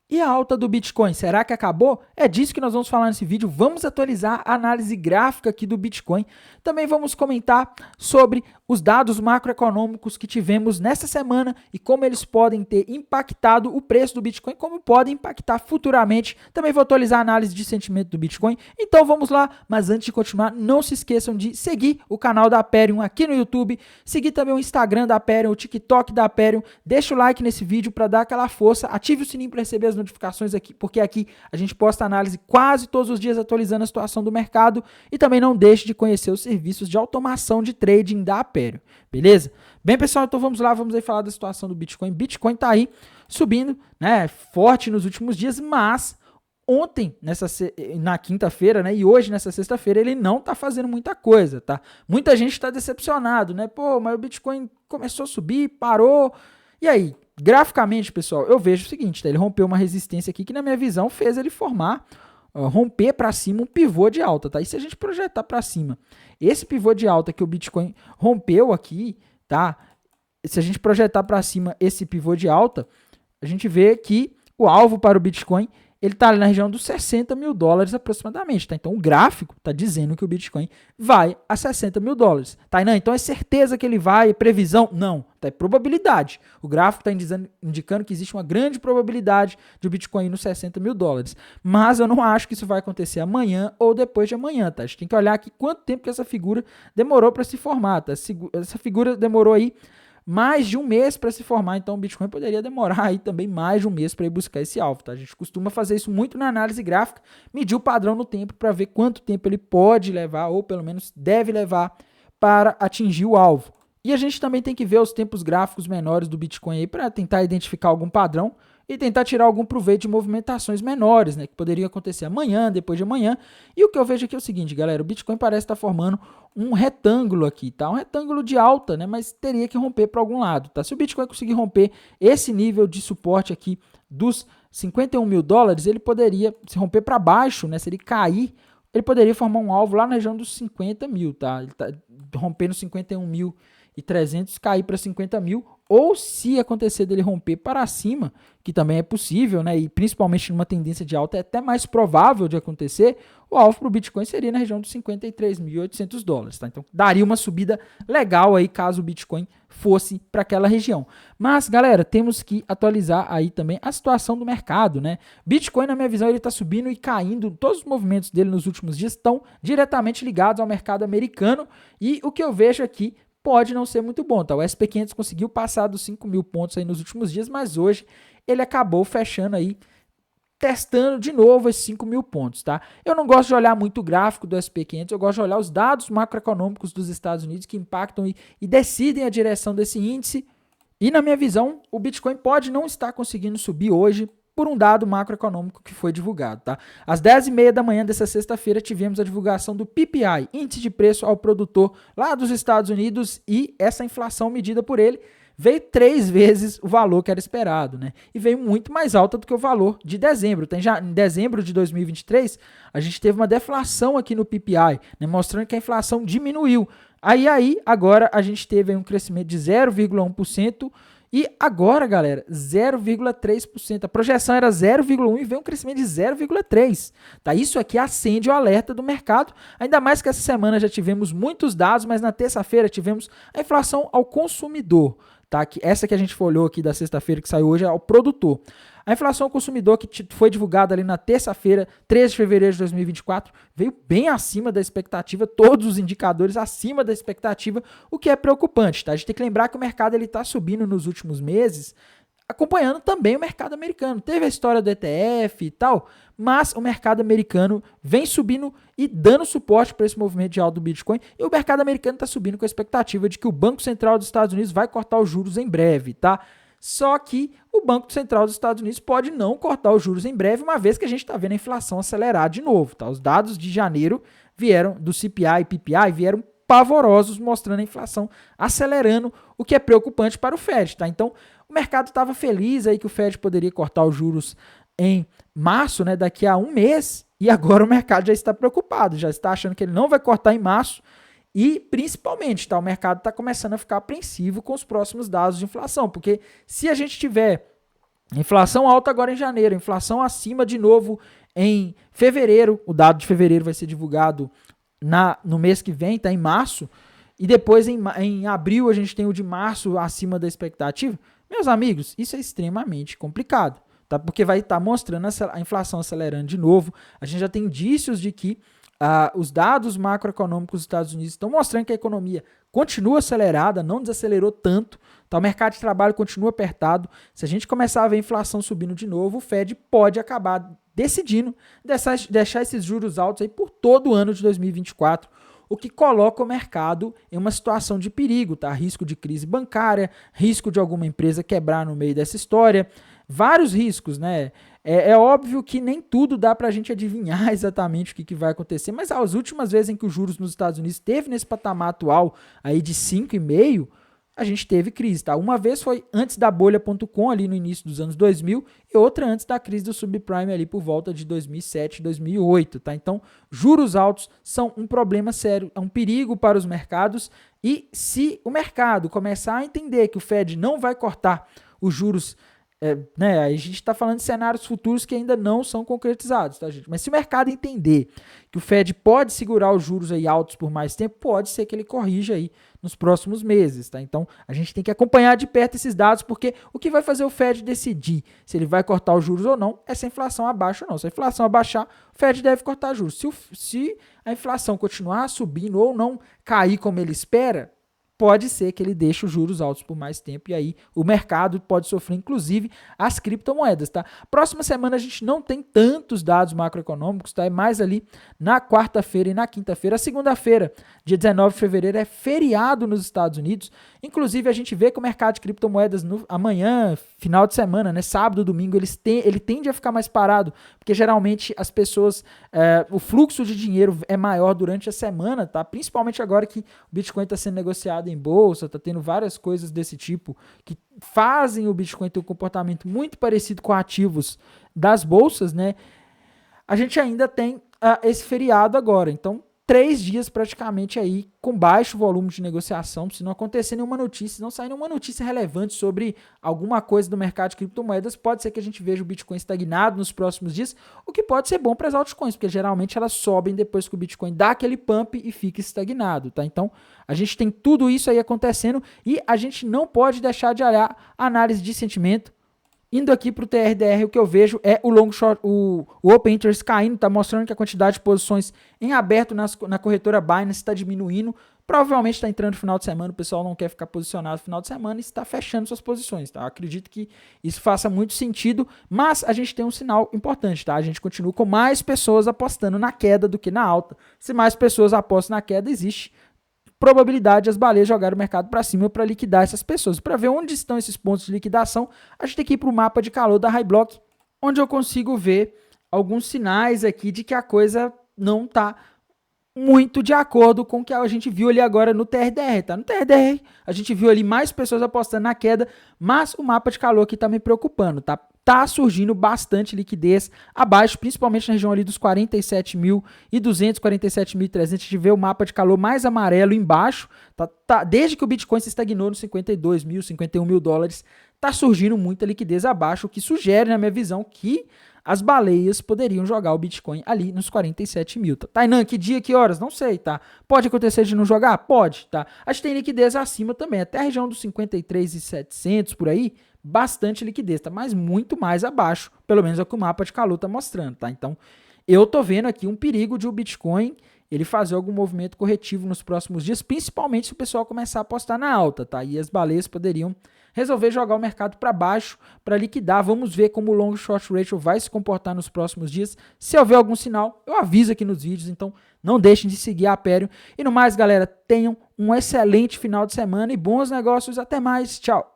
E a alta do Bitcoin, será que acabou? É disso que nós vamos falar nesse vídeo. Vamos atualizar a análise gráfica aqui do Bitcoin. Também vamos comentar sobre os dados macroeconômicos que tivemos nessa semana e como eles podem ter impactado o preço do Bitcoin, como podem impactar futuramente. Também vou atualizar a análise de sentimento do Bitcoin. Então vamos lá, mas antes de continuar, não se esqueçam de seguir o canal da Aperium aqui no YouTube, seguir também o Instagram da Aperium, o TikTok da Aperium. Deixa o like nesse vídeo para dar aquela força, ative o sininho para receber as notificações aqui, porque aqui a gente posta análise quase todos os dias atualizando a situação do mercado e também não deixe de conhecer os serviços de automação de trading da Aperium, beleza? Bem, pessoal, então vamos lá, vamos aí falar da situação do Bitcoin. Bitcoin tá aí subindo, né, forte nos últimos dias, mas ontem, na quinta-feira, né, e hoje, nessa sexta-feira, ele não tá fazendo muita coisa, tá? Muita gente tá decepcionado, né? Pô, mas o Bitcoin começou a subir, parou, e aí? Graficamente, pessoal, eu vejo o seguinte, tá? Ele rompeu uma resistência aqui que, na minha visão, fez ele formar, romper para cima um pivô de alta, tá? E se a gente projetar para cima esse pivô de alta que o Bitcoin rompeu aqui, tá? Se a gente projetar para cima esse pivô de alta, a gente vê que o alvo para o Bitcoin ele está ali na região dos 60 mil dólares aproximadamente, tá? Então o gráfico está dizendo que o Bitcoin vai a 60 mil dólares, tá? Não, então é certeza que ele vai, é previsão? Não, tá? É probabilidade. O gráfico está indicando que existe uma grande probabilidade de o Bitcoin ir nos 60 mil dólares, mas eu não acho que isso vai acontecer amanhã ou depois de amanhã, tá? A gente tem que olhar aqui quanto tempo que essa figura demorou para se formar, tá? Essa figura demorou aí mais de um mês para se formar, então o Bitcoin poderia demorar aí também mais de um mês para ir buscar esse alvo, tá? A gente costuma fazer isso muito na análise gráfica, medir o padrão no tempo para ver quanto tempo ele pode levar, ou pelo menos deve levar, para atingir o alvo. E a gente também tem que ver os tempos gráficos menores do Bitcoin aí para tentar identificar algum padrão e tentar tirar algum proveito de movimentações menores, né, que poderiam acontecer amanhã, depois de amanhã. E o que eu vejo aqui é o seguinte, galera, o Bitcoin parece estar formando um retângulo aqui, tá? Um retângulo de alta, né, mas teria que romper para algum lado, tá? Se o Bitcoin conseguir romper esse nível de suporte aqui dos 51 mil dólares, ele poderia se romper para baixo, né, se ele cair, ele poderia formar um alvo lá na região dos 50 mil, tá? Ele tá rompendo 51.300, cair para 50 mil, ou se acontecer dele romper para cima, que também é possível, né, e principalmente numa tendência de alta é até mais provável de acontecer, o alvo para o Bitcoin seria na região dos 53.800 dólares, tá? Então daria uma subida legal aí caso o Bitcoin fosse para aquela região. Mas, galera, temos que atualizar aí também a situação do mercado, né? Bitcoin, na minha visão, ele está subindo e caindo, todos os movimentos dele nos últimos dias estão diretamente ligados ao mercado americano, e o que eu vejo aqui pode não ser muito bom, tá? O SP500 conseguiu passar dos 5 mil pontos aí nos últimos dias, mas hoje ele acabou fechando aí, testando de novo esses 5 mil pontos, tá? Eu não gosto de olhar muito o gráfico do SP500, eu gosto de olhar os dados macroeconômicos dos Estados Unidos que impactam e decidem a direção desse índice. E na minha visão, o Bitcoin pode não estar conseguindo subir hoje por um dado macroeconômico que foi divulgado, tá? Às 10h30 da manhã dessa sexta-feira tivemos a divulgação do PPI, Índice de Preço ao Produtor lá dos Estados Unidos, e essa inflação medida por ele veio 3 vezes o valor que era esperado, né? E veio muito mais alta do que o valor de dezembro. Em dezembro de 2023, a gente teve uma deflação aqui no PPI, né? Mostrando que a inflação diminuiu. Agora a gente teve aí um crescimento de 0,1%, e agora, galera, 0,3%. A projeção era 0,1% e veio um crescimento de 0,3%. Tá? Isso aqui acende o alerta do mercado, ainda mais que essa semana já tivemos muitos dados, mas na terça-feira tivemos a inflação ao consumidor. Tá? Essa que a gente olhou aqui da sexta-feira, que saiu hoje, é ao produtor. A inflação ao consumidor, que foi divulgada ali na terça-feira, 13 de fevereiro de 2024, veio bem acima da expectativa, todos os indicadores acima da expectativa, o que é preocupante. Tá? A gente tem que lembrar que o mercado está subindo nos últimos meses, acompanhando também o mercado americano. Teve a história do ETF e tal, mas o mercado americano vem subindo e dando suporte para esse movimento de alta do Bitcoin, e o mercado americano está subindo com a expectativa de que o Banco Central dos Estados Unidos vai cortar os juros em breve, tá? Só que o Banco Central dos Estados Unidos pode não cortar os juros em breve, uma vez que a gente está vendo a inflação acelerar de novo, tá? Os dados de janeiro vieram do CPI e PPI, vieram pavorosos, mostrando a inflação acelerando, o que é preocupante para o Fed, tá? Então, o mercado estava feliz aí que o Fed poderia cortar os juros em março, né, daqui a um mês, e agora o mercado já está preocupado, já está achando que ele não vai cortar em março, e principalmente, tá, o mercado está começando a ficar apreensivo com os próximos dados de inflação, porque se a gente tiver Inflação alta agora em janeiro, inflação acima de novo em fevereiro. O dado de fevereiro vai ser divulgado no mês que vem, tá? Em março. E depois em abril a gente tem o de março acima da expectativa. Meus amigos, isso é extremamente complicado, tá? Porque vai estar mostrando a inflação acelerando de novo. A gente já tem indícios de que os dados macroeconômicos dos Estados Unidos estão mostrando que a economia continua acelerada, não desacelerou tanto, tá? O mercado de trabalho continua apertado. Se a gente começar a ver a inflação subindo de novo, o Fed pode acabar decidindo deixar esses juros altos aí por todo o ano de 2024, o que coloca o mercado em uma situação de perigo, tá? Risco de crise bancária, risco de alguma empresa quebrar no meio dessa história, vários riscos, né? É óbvio que nem tudo dá para a gente adivinhar exatamente o que vai acontecer, mas as últimas vezes em que os juros nos Estados Unidos esteve nesse patamar atual aí de 5,5%, a gente teve crise, tá? Uma vez foi antes da bolha.com, ali no início dos anos 2000, e outra antes da crise do subprime, ali por volta de 2007, 2008, tá? Então, juros altos são um problema sério, é um perigo para os mercados, e se o mercado começar a entender que o Fed não vai cortar os juros, né, a gente está falando de cenários futuros que ainda não são concretizados, tá, gente? Mas se o mercado entender que o Fed pode segurar os juros aí altos por mais tempo, pode ser que ele corrija aí nos próximos meses, tá? Então, a gente tem que acompanhar de perto esses dados, porque o que vai fazer o Fed decidir se ele vai cortar os juros ou não é se a inflação abaixa ou não. Se a inflação abaixar, o Fed deve cortar juros. Se a inflação continuar subindo ou não cair como ele espera, pode ser que ele deixe os juros altos por mais tempo e aí o mercado pode sofrer, inclusive as criptomoedas, tá? Próxima semana a gente não tem tantos dados macroeconômicos, tá? É mais ali na quarta-feira e na quinta-feira. A segunda-feira, dia 19 de fevereiro, é feriado nos Estados Unidos. Inclusive a gente vê que o mercado de criptomoedas amanhã, final de semana, né? Sábado, domingo, ele tende a ficar mais parado, porque geralmente as pessoas, o fluxo de dinheiro é maior durante a semana, tá? Principalmente agora que o Bitcoin está sendo negociado em bolsa, tá tendo várias coisas desse tipo que fazem o Bitcoin ter um comportamento muito parecido com ativos das bolsas, né? A gente ainda tem esse feriado agora, então 3 dias praticamente aí com baixo volume de negociação, se não acontecer nenhuma notícia, se não sair nenhuma notícia relevante sobre alguma coisa do mercado de criptomoedas, pode ser que a gente veja o Bitcoin estagnado nos próximos dias, o que pode ser bom para as altcoins, porque geralmente elas sobem depois que o Bitcoin dá aquele pump e fica estagnado, tá? Então, a gente tem tudo isso aí acontecendo e a gente não pode deixar de olhar a análise de sentimento. Indo aqui para o TRDR, o que eu vejo é o long short, o Open Interest caindo, está mostrando que a quantidade de posições em aberto na corretora Binance está diminuindo. Provavelmente está entrando no final de semana, o pessoal não quer ficar posicionado no final de semana e está fechando suas posições, tá? Eu acredito que isso faça muito sentido, mas a gente tem um sinal importante, tá? A gente continua com mais pessoas apostando na queda do que na alta. Se mais pessoas apostam na queda, existe probabilidade de as baleias jogarem o mercado para cima para liquidar essas pessoas. Para ver onde estão esses pontos de liquidação, a gente tem que ir para o mapa de calor da Highblock, onde eu consigo ver alguns sinais aqui de que a coisa não está muito de acordo com o que a gente viu ali agora no TRDR, tá? No TRDR, a gente viu ali mais pessoas apostando na queda, mas o mapa de calor aqui está me preocupando, tá? Tá surgindo bastante liquidez abaixo, principalmente na região ali dos 47.200, 47.300, a gente vê o mapa de calor mais amarelo embaixo, tá, desde que o Bitcoin se estagnou nos 52 mil, 51 mil dólares, tá surgindo muita liquidez abaixo, o que sugere, na minha visão, que as baleias poderiam jogar o Bitcoin ali nos 47 mil. Tá? Tainan, que dia, que horas? Não sei, tá? Pode acontecer de não jogar? Pode, tá? A gente tem liquidez acima também, até a região dos 53.700 por aí, bastante liquidez, tá? Mas muito mais abaixo, pelo menos é o que o mapa de calor tá mostrando, tá? Então, eu tô vendo aqui um perigo de o Bitcoin ele fazer algum movimento corretivo nos próximos dias, principalmente se o pessoal começar a apostar na alta, tá? E as baleias poderiam resolver jogar o mercado para baixo para liquidar. Vamos ver como o long short ratio vai se comportar nos próximos dias. Se houver algum sinal, eu aviso aqui nos vídeos, então não deixem de seguir a Aperion. E no mais, galera, tenham um excelente final de semana e bons negócios. Até mais, tchau!